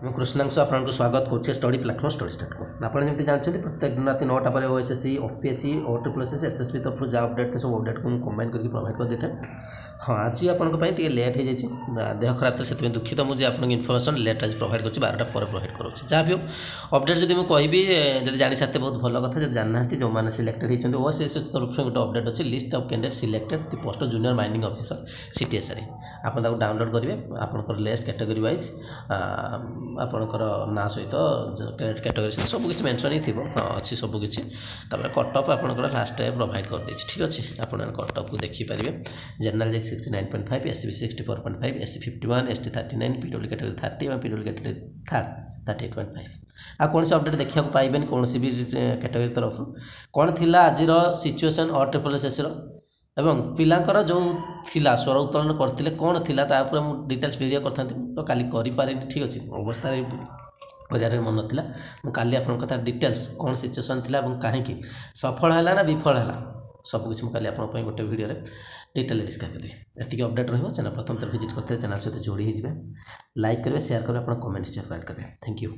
ମୁଁ କୃଷ୍ଣାଂଶୁ ଆପଣଙ୍କୁ ସ୍ୱାଗତ କରୁଛି ଷ୍ଟଡି ପ୍ଲାଟଫର୍ମ ଷ୍ଟଡି ଷ୍ଟାର୍ଟ को ଆପଣ ଯେମିତି ଜାଣିଛନ୍ତି ପ୍ରତ୍ୟେକ ଦିନ ରାତି 9ଟା ପରେ ଓଏସଏସସି ଓପିଏସସି OSSC एसएसबी तरफ जो अपडेट थे सब अपडेट को कंबाइन करके प्रोवाइड कर देते हाँ आज आपको टे लेट हो जाए देह खराब थे से दुखित मुझे आपको इनफर्मेशन लेट आज प्रोवाइड कर 12टा पर प्रोवाइड करूँ जहाँ भी हो अपडेट जब मुझे कहि जब जानी सारे बहुत भल कथा जब जानना जो मैंने सिलेक्टेड होती ओएसएससी तरफ से गोटे अपडेट अच्छी list of candidate selected the post junior mining officer CTSR आप डाउनलोड करेंगे आपंकर लिस्ट कैटेगरी वाइज आपणकर ना सहित कैटेगरी सबकि मेनसन ही थी अच्छी सबकि कटअप आपंकर लास्ट टाइम प्रोवाइड कर देती ठीक अच्छे आप कटअप को देखिपारे general 69.5 SC 64.5 SC 51 ST 39 PW category 30 और पीडब्ल्यू कैटेगरी 38.5 आ कौन से अपडेट देखा पाइबे कौन भी कैटेगरी तरफ कौन थी आज सिचुएसन OSSC एवं पिलांकर जो थिला स्वर उत्तोलन करते कौन थिला तापर मु डिटेल्स वीडियो करता तो काली करें ठीक अच्छे अवस्था कर मन ना मुझे आप कथा डिटेल्स कौन सिचुएसन थिला कहीं सफल है ना विफल है सबकि मुझे आप गोटे वीडियो डिटेल डिस्कस करी एति अपडेट रही चैनल प्रथम थर विजिट करते चैनल सहित जोड़ी लाइक करेंगे शेयर करेंगे आप कमेंट्स प्रोवाइड करेंगे थैंक यू।